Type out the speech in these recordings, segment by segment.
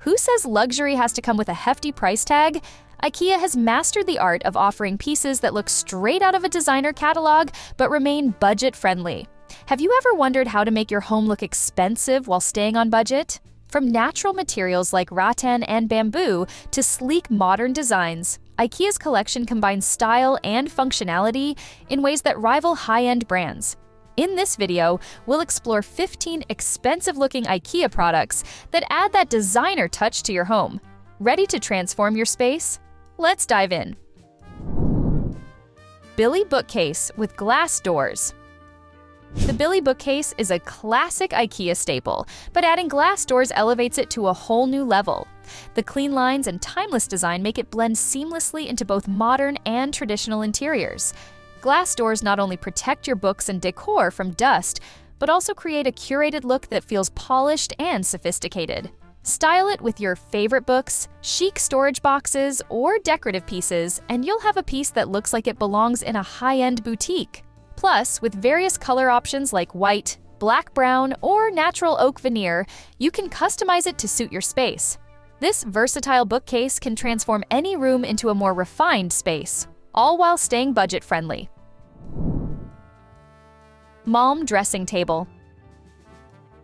Who says luxury has to come with a hefty price tag? IKEA has mastered the art of offering pieces that look straight out of a designer catalog but remain budget-friendly. Have you ever wondered how to make your home look expensive while staying on budget? From natural materials like rattan and bamboo to sleek modern designs, IKEA's collection combines style and functionality in ways that rival high-end brands. In this video, we'll explore 15 expensive-looking IKEA products that add that designer touch to your home. Ready to transform your space? Let's dive in. Billy Bookcase with glass doors. The Billy Bookcase is a classic IKEA staple, but adding glass doors elevates it to a whole new level. The clean lines and timeless design make it blend seamlessly into both modern and traditional interiors. Glass doors not only protect your books and decor from dust, but also create a curated look that feels polished and sophisticated. Style it with your favorite books, chic storage boxes, or decorative pieces, and you'll have a piece that looks like it belongs in a high-end boutique. Plus, with various color options like white, black-brown, or natural oak veneer, you can customize it to suit your space. This versatile bookcase can transform any room into a more refined space, all while staying budget-friendly. Malm dressing table.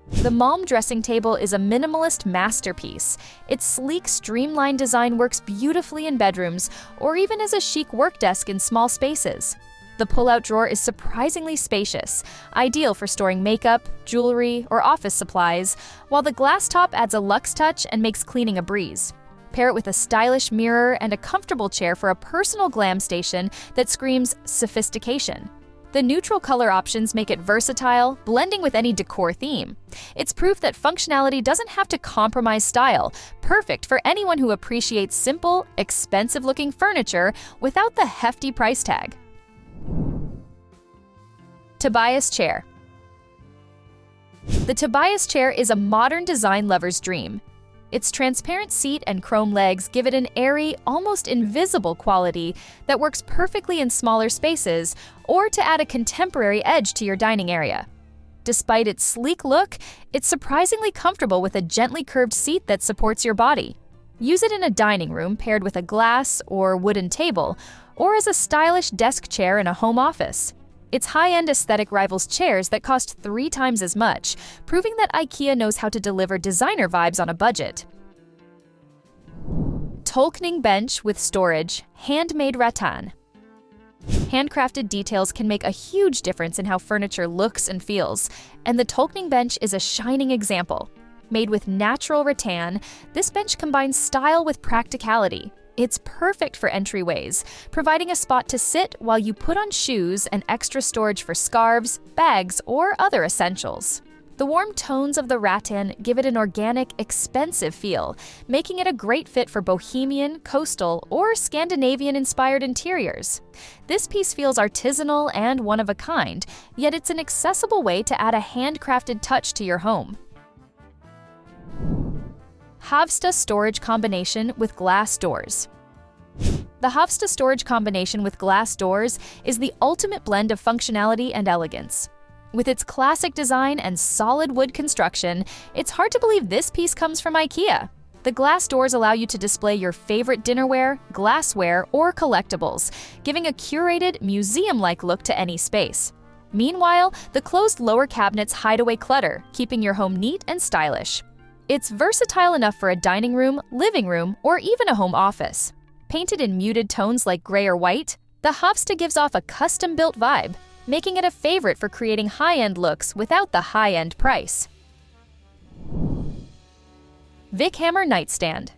The Malm dressing table is a minimalist masterpiece. Its sleek, streamlined design works beautifully in bedrooms or even as a chic work desk in small spaces. The pull-out drawer is surprisingly spacious, ideal for storing makeup, jewelry, or office supplies, while the glass top adds a luxe touch and makes cleaning a breeze. Pair it with a stylish mirror and a comfortable chair for a personal glam station that screams sophistication. The neutral color options make it versatile, blending with any decor theme. It's proof that functionality doesn't have to compromise style, perfect for anyone who appreciates simple, expensive-looking furniture without the hefty price tag. Tobias Chair. The Tobias Chair is a modern design lover's dream. Its transparent seat and chrome legs give it an airy, almost invisible quality that works perfectly in smaller spaces or to add a contemporary edge to your dining area. Despite its sleek look, it's surprisingly comfortable with a gently curved seat that supports your body. Use it in a dining room paired with a glass or wooden table, or as a stylish desk chair in a home office. Its high-end aesthetic rivals chairs that cost 3 times as much, proving that IKEA knows how to deliver designer vibes on a budget. Tolkning bench with storage, handmade rattan. Handcrafted details can make a huge difference in how furniture looks and feels, and the Tolkning bench is a shining example. Made with natural rattan, this bench combines style with practicality. It's perfect for entryways, providing a spot to sit while you put on shoes and extra storage for scarves, bags, or other essentials. The warm tones of the rattan give it an organic, expensive feel, making it a great fit for bohemian, coastal, or Scandinavian-inspired interiors. This piece feels artisanal and one of a kind, yet it's an accessible way to add a handcrafted touch to your home. Havsta storage combination with glass doors. The Havsta storage combination with glass doors is the ultimate blend of functionality and elegance. With its classic design and solid wood construction, it's hard to believe this piece comes from IKEA. The glass doors allow you to display your favorite dinnerware, glassware, or collectibles, giving a curated, museum-like look to any space. Meanwhile, the closed lower cabinets hide away clutter, keeping your home neat and stylish. It's versatile enough for a dining room, living room, or even a home office. Painted in muted tones like gray or white, the Havsta gives off a custom-built vibe, making it a favorite for creating high-end looks without the high-end price. Vikhammer Nightstand.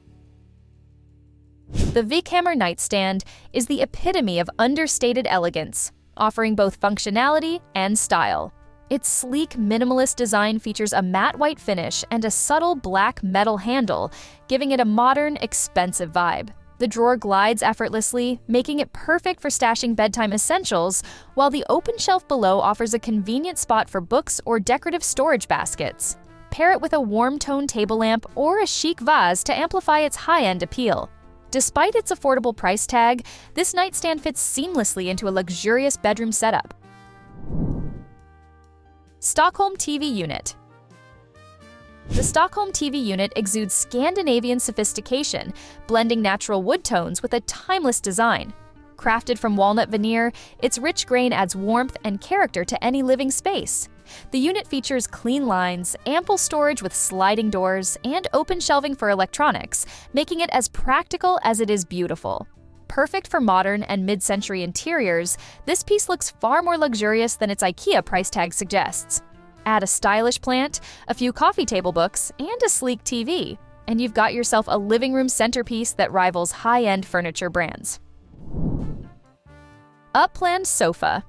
The Vikhammer Nightstand is the epitome of understated elegance, offering both functionality and style. Its sleek, minimalist design features a matte white finish and a subtle black metal handle, giving it a modern, expensive vibe. The drawer glides effortlessly, making it perfect for stashing bedtime essentials, while the open shelf below offers a convenient spot for books or decorative storage baskets. Pair it with a warm-tone table lamp or a chic vase to amplify its high-end appeal. Despite its affordable price tag, this nightstand fits seamlessly into a luxurious bedroom setup. Stockholm TV Unit. The Stockholm TV Unit exudes Scandinavian sophistication, blending natural wood tones with a timeless design. Crafted from walnut veneer, its rich grain adds warmth and character to any living space. The unit features clean lines, ample storage with sliding doors, and open shelving for electronics, making it as practical as it is beautiful. Perfect for modern and mid-century interiors, this piece looks far more luxurious than its IKEA price tag suggests. Add a stylish plant, a few coffee table books, and a sleek TV, and you've got yourself a living room centerpiece that rivals high-end furniture brands. Upland Sofa.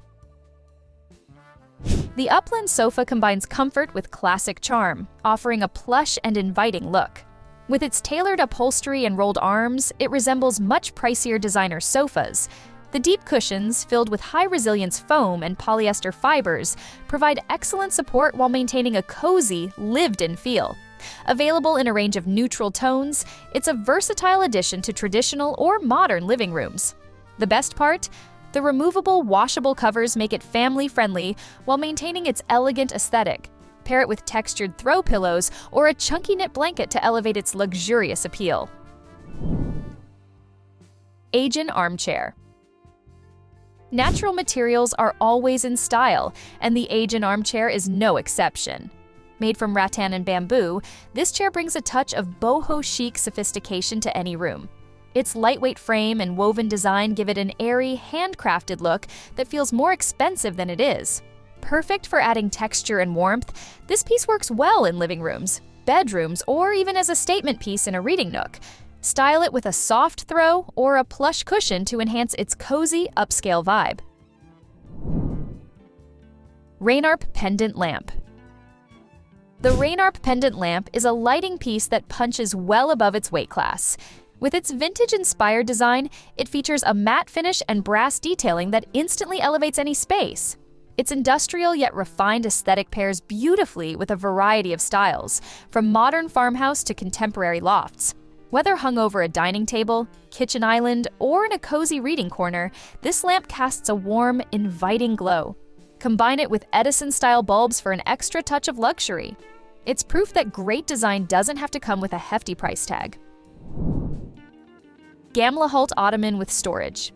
The Upland Sofa combines comfort with classic charm, offering a plush and inviting look. With its tailored upholstery and rolled arms, it resembles much pricier designer sofas. The deep cushions, filled with high-resilience foam and polyester fibers, provide excellent support while maintaining a cozy, lived-in feel. Available in a range of neutral tones, it's a versatile addition to traditional or modern living rooms. The best part? The removable, washable covers make it family-friendly while maintaining its elegant aesthetic. Pair it with textured throw pillows or a chunky knit blanket to elevate its luxurious appeal. Asian Armchair. Natural materials are always in style, and the Asian armchair is no exception. Made from rattan and bamboo, this chair brings a touch of boho chic sophistication to any room. Its lightweight frame and woven design give it an airy, handcrafted look that feels more expensive than it is. Perfect for adding texture and warmth, this piece works well in living rooms, bedrooms, or even as a statement piece in a reading nook. Style it with a soft throw or a plush cushion to enhance its cozy, upscale vibe. Ranarp Pendant Lamp. The Ranarp Pendant Lamp is a lighting piece that punches well above its weight class. With its vintage-inspired design, it features a matte finish and brass detailing that instantly elevates any space. Its industrial yet refined aesthetic pairs beautifully with a variety of styles, from modern farmhouse to contemporary lofts. Whether hung over a dining table, kitchen island, or in a cozy reading corner, this lamp casts a warm, inviting glow. Combine it with Edison-style bulbs for an extra touch of luxury. It's proof that great design doesn't have to come with a hefty price tag. Gamlehult Ottoman with storage.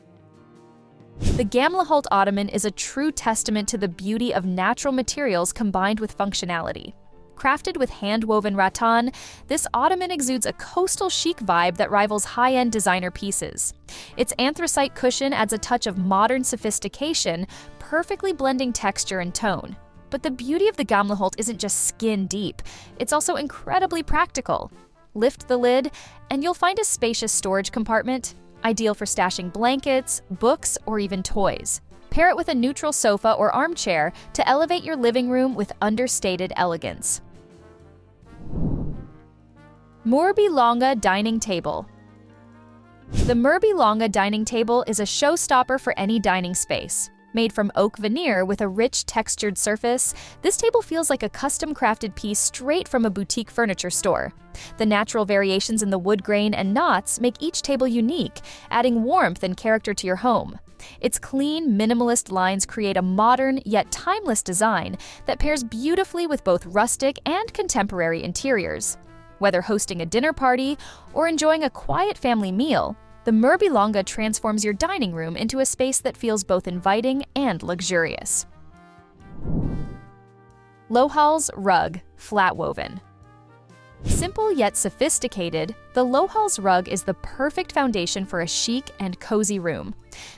The Gamlehult Ottoman is a true testament to the beauty of natural materials combined with functionality. Crafted with hand-woven rattan, this ottoman exudes a coastal chic vibe that rivals high-end designer pieces. Its anthracite cushion adds a touch of modern sophistication, perfectly blending texture and tone. But the beauty of the Gamlehult isn't just skin deep, it's also incredibly practical. Lift the lid, and you'll find a spacious storage compartment, ideal for stashing blankets, books, or even toys. Pair it with a neutral sofa or armchair to elevate your living room with understated elegance. Morronga Dining Table. The Morronga dining table is a showstopper for any dining space. Made from oak veneer with a rich textured surface, this table feels like a custom-crafted piece straight from a boutique furniture store. The natural variations in the wood grain and knots make each table unique, adding warmth and character to your home. Its clean, minimalist lines create a modern yet timeless design that pairs beautifully with both rustic and contemporary interiors. Whether hosting a dinner party or enjoying a quiet family meal, the Morronga transforms your dining room into a space that feels both inviting and luxurious. Lohals Rug, flat woven. Simple yet sophisticated, the Lohals rug is the perfect foundation for a chic and cozy room.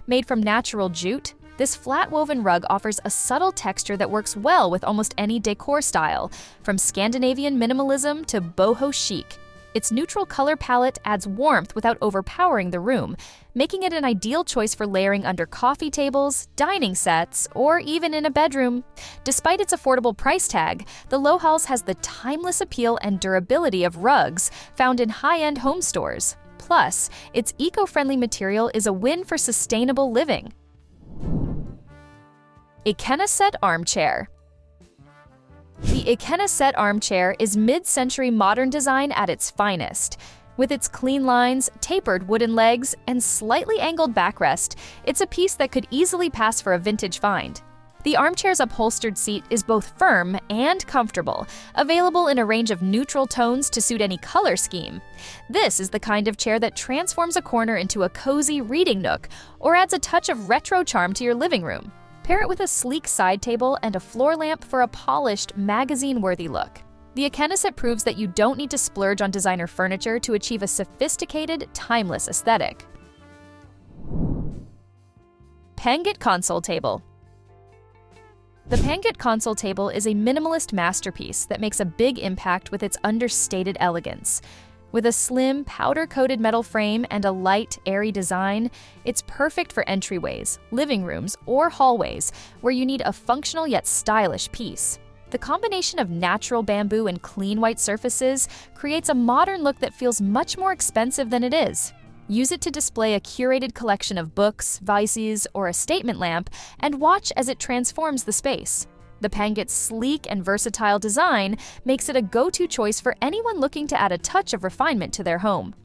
Made from natural jute, this flat-woven rug offers a subtle texture that works well with almost any decor style, from Scandinavian minimalism to boho chic. Its neutral color palette adds warmth without overpowering the room, making it an ideal choice for layering under coffee tables, dining sets, or even in a bedroom. Despite its affordable price tag, the Lohals has the timeless appeal and durability of rugs found in high-end home stores. Plus, its eco-friendly material is a win for sustainable living. Ekenaset Armchair. The Ekenaset armchair is mid-century modern design at its finest. With its clean lines, tapered wooden legs, and slightly angled backrest, it's a piece that could easily pass for a vintage find. The armchair's upholstered seat is both firm and comfortable, available in a range of neutral tones to suit any color scheme. This is the kind of chair that transforms a corner into a cozy reading nook or adds a touch of retro charm to your living room. Pair it with a sleek side table and a floor lamp for a polished, magazine-worthy look. The Ekenaset proves that you don't need to splurge on designer furniture to achieve a sophisticated, timeless aesthetic. Panget Console Table. The Panget console table is a minimalist masterpiece that makes a big impact with its understated elegance. With a slim, powder-coated metal frame and a light, airy design, it's perfect for entryways, living rooms, or hallways where you need a functional yet stylish piece. The combination of natural bamboo and clean white surfaces creates a modern look that feels much more expensive than it is. Use it to display a curated collection of books, vices, or a statement lamp, and watch as it transforms the space. The Panget's sleek and versatile design makes it a go-to choice for anyone looking to add a touch of refinement to their home.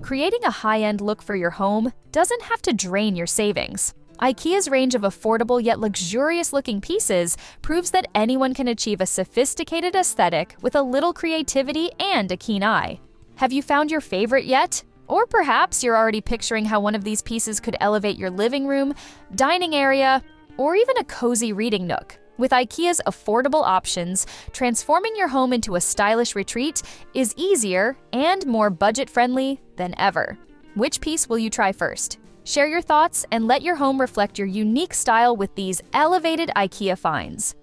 Creating a high-end look for your home doesn't have to drain your savings. IKEA's range of affordable yet luxurious-looking pieces proves that anyone can achieve a sophisticated aesthetic with a little creativity and a keen eye. Have you found your favorite yet? Or perhaps you're already picturing how one of these pieces could elevate your living room, dining area, or even a cozy reading nook. With IKEA's affordable options, transforming your home into a stylish retreat is easier and more budget-friendly than ever. Which piece will you try first? Share your thoughts and let your home reflect your unique style with these elevated IKEA finds.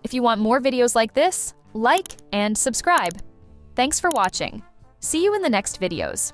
If you want more videos like this, like and subscribe. Thanks for watching. See you in the next videos.